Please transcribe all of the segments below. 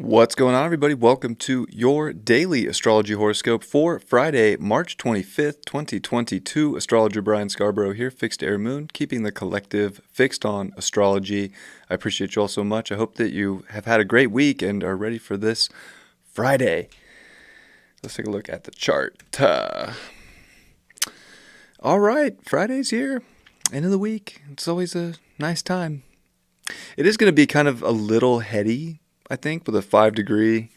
What's going on, everybody? Welcome to your daily astrology horoscope for Friday, March 25th, 2022. Astrologer Brian Scarborough here, Fixed Air Moon, keeping the collective fixed on astrology. I appreciate you all so much. I hope that you have had a great week and are ready for this Friday. Let's take a look at the chart. All right, Friday's here, end of the week. It's always a nice time. It is going to be kind of a little heady, I think, with a 5-degree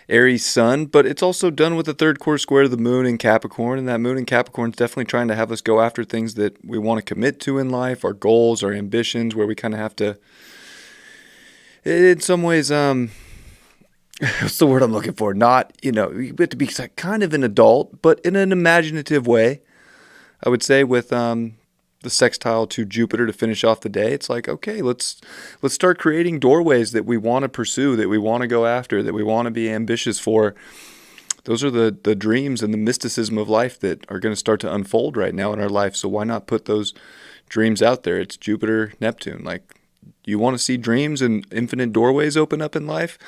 Aries sun, but it's also done with the third quarter square to the moon in Capricorn, and that moon in Capricorn is definitely trying to have us go after things that we want to commit to in life, our goals, our ambitions, where we kind of have to, in some ways, what's the word I'm looking for? Not, we have to be kind of an adult, but in an imaginative way, I would say, with the sextile to Jupiter to finish off the day. It's like, okay, let's start creating doorways that we want to pursue, that we want to go after, that we want to be ambitious for. Those are the dreams and the mysticism of life that are going to start to unfold right now in our life. So why not put those dreams out there? It's Jupiter, Neptune. Like, you want to see dreams and infinite doorways open up in life?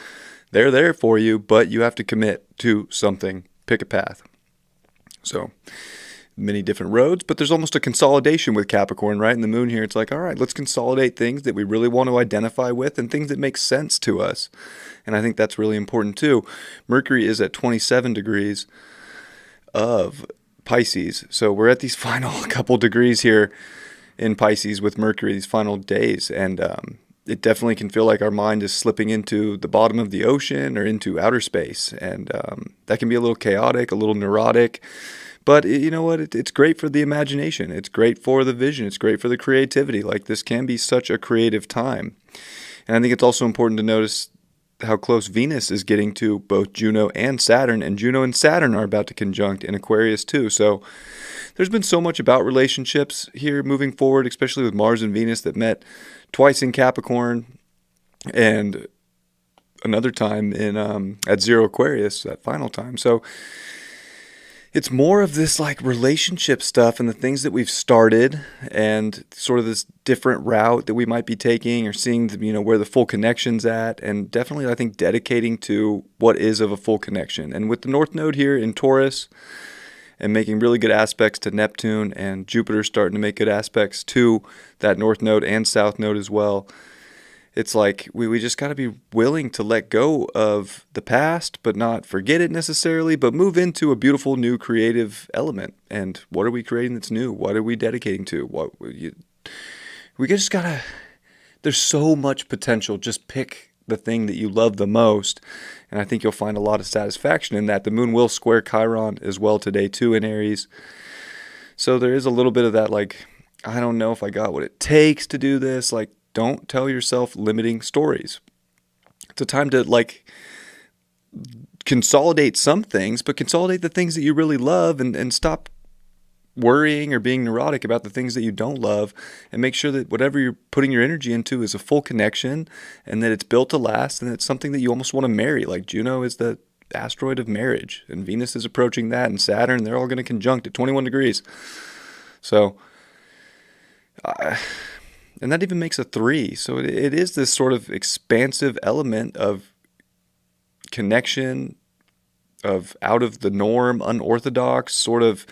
They're there for you, but you have to commit to something. Pick a path. So many different roads, but there's almost a consolidation with Capricorn, right? In the moon here, it's like, all right, let's consolidate things that we really want to identify with and things that make sense to us. And I think that's really important too. Mercury is at 27 degrees of Pisces. So we're at these final couple degrees here in Pisces with Mercury, these final days. And it definitely can feel like our mind is slipping into the bottom of the ocean or into outer space. And that can be a little chaotic, a little neurotic. But you know what? It's great for the imagination. It's great for the vision. It's great for the creativity. Like, this can be such a creative time. And I think it's also important to notice how close Venus is getting to both Juno and Saturn. And Juno and Saturn are about to conjunct in Aquarius too. So there's been so much about relationships here moving forward, especially with Mars and Venus that met twice in Capricorn and another time in at 0 Aquarius, that final time. So it's more of this like relationship stuff and the things that we've started and sort of this different route that we might be taking or seeing, where the full connection's at. And definitely, I think, dedicating to what is of a full connection. And with the North Node here in Taurus and making really good aspects to Neptune, and Jupiter starting to make good aspects to that North Node and South Node as well, it's like we just got to be willing to let go of the past, but not forget it necessarily, but move into a beautiful new creative element. And what are we creating that's new? What are we dedicating to? We just got to, there's so much potential. Just pick the thing that you love the most. And I think you'll find a lot of satisfaction in that. The moon will square Chiron as well today too in Aries. So there is a little bit of that, like, I don't know if I got what it takes to do this. Like, don't tell yourself limiting stories. It's a time to consolidate some things, but consolidate the things that you really love and stop worrying or being neurotic about the things that you don't love, and make sure that whatever you're putting your energy into is a full connection and that it's built to last and it's something that you almost want to marry. Like, Juno is the asteroid of marriage and Venus is approaching that, and Saturn, they're all going to conjunct at 21 degrees. So and that even makes a 3. So it is this sort of expansive element of connection, of out of the norm, unorthodox, sort of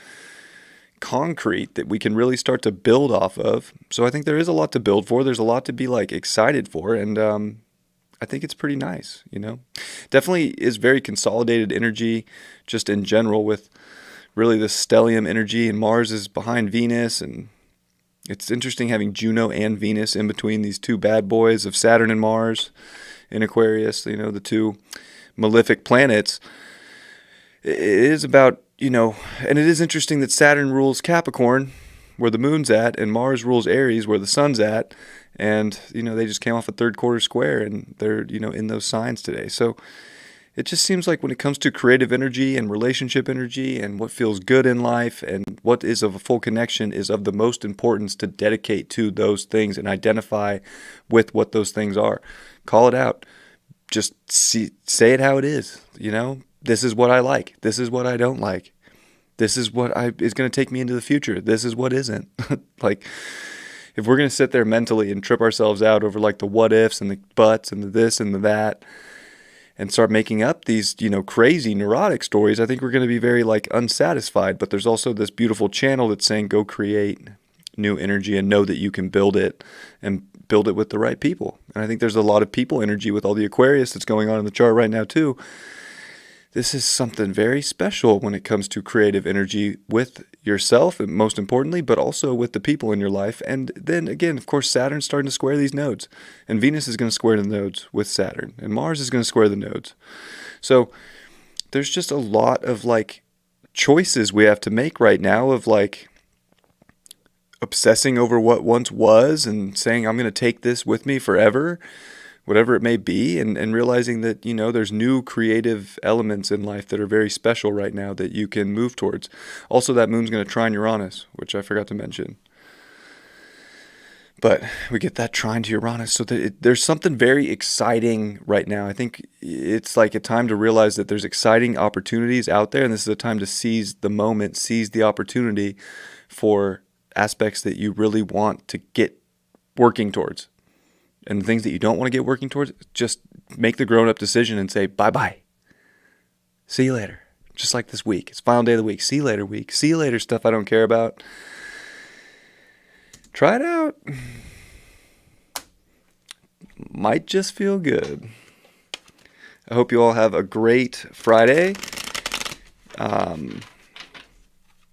concrete that we can really start to build off of. So I think there is a lot to build for. There's a lot to be excited for. And I think it's pretty nice, Definitely is very consolidated energy just in general, with really the stellium energy, and Mars is behind Venus, and it's interesting having Juno and Venus in between these two bad boys of Saturn and Mars in Aquarius, the two malefic planets. It is about, and it is interesting that Saturn rules Capricorn, where the moon's at, and Mars rules Aries, where the sun's at. And, they just came off a third quarter square, and they're, in those signs today. So it just seems like when it comes to creative energy and relationship energy and what feels good in life and what is of a full connection is of the most importance to dedicate to those things and identify with what those things are. Call it out. Just say it how it is. This is what I like. This is what I don't like. This is what is going to take me into the future. This is what isn't. If we're going to sit there mentally and trip ourselves out over the what ifs and the buts and the this and the that, and start making up these, crazy neurotic stories, I think we're going to be very like unsatisfied. But there's also this beautiful channel that's saying go create new energy and know that you can build it and build it with the right people. And I think there's a lot of people energy with all the Aquarius that's going on in the chart right now too. This is something very special when it comes to creative energy with yourself, and most importantly, but also with the people in your life. And then again, of course, Saturn's starting to square these nodes, and Venus is going to square the nodes with Saturn, and Mars is going to square the nodes. So there's just a lot of like choices we have to make right now of like obsessing over what once was and saying, I'm going to take this with me forever, whatever it may be, and realizing that, there's new creative elements in life that are very special right now that you can move towards. Also, that moon's going to trine Uranus, which I forgot to mention. But we get that trine to Uranus, so that there's something very exciting right now. I think it's like a time to realize that there's exciting opportunities out there, and this is a time to seize the moment, seize the opportunity for aspects that you really want to get working towards. And the things that you don't want to get working towards, just make the grown-up decision and say, bye-bye. See you later. Just like this week. It's final day of the week. See you later week. See you later stuff I don't care about. Try it out. Might just feel good. I hope you all have a great Friday.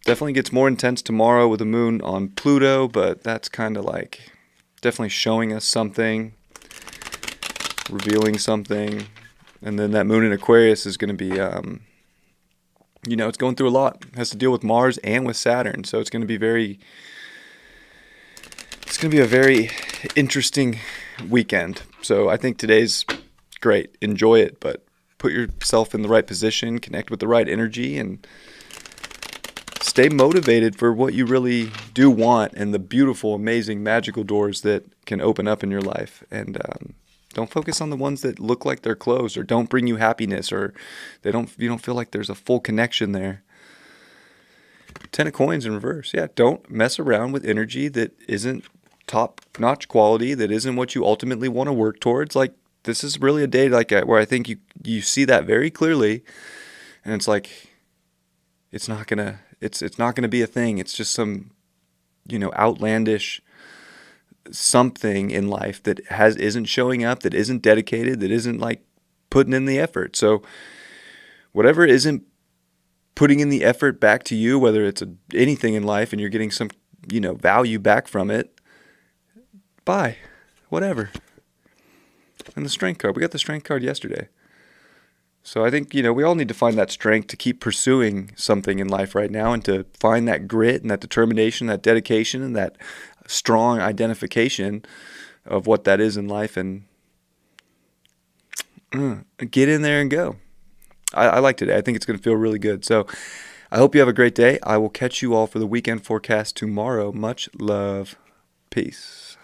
Definitely gets more intense tomorrow with the moon on Pluto, but that's kind of like definitely showing us something, revealing something. And then that moon in Aquarius is going to be, it's going through a lot. It has to deal with Mars and with Saturn. So it's going to be a very interesting weekend. So I think today's great. Enjoy it, but put yourself in the right position, connect with the right energy, and stay motivated for what you really do want and the beautiful, amazing, magical doors that can open up in your life. And don't focus on the ones that look like they're closed or don't bring you happiness, or you don't feel like there's a full connection there. 10 of coins in reverse. Yeah, don't mess around with energy that isn't top-notch quality, that isn't what you ultimately want to work towards. Like, this is really a day like where I think you see that very clearly, and it's like it's not gonna be a thing. It's just some outlandish something in life that isn't showing up, that isn't dedicated, that isn't like putting in the effort. So whatever isn't putting in the effort back to you, whether it's anything in life and you're getting some value back from it, bye, whatever. And the strength card, we got the strength card yesterday. So I think, we all need to find that strength to keep pursuing something in life right now, and to find that grit and that determination, that dedication, and that strong identification of what that is in life, and get in there and go. I like today. I think it's going to feel really good. So I hope you have a great day. I will catch you all for the weekend forecast tomorrow. Much love. Peace.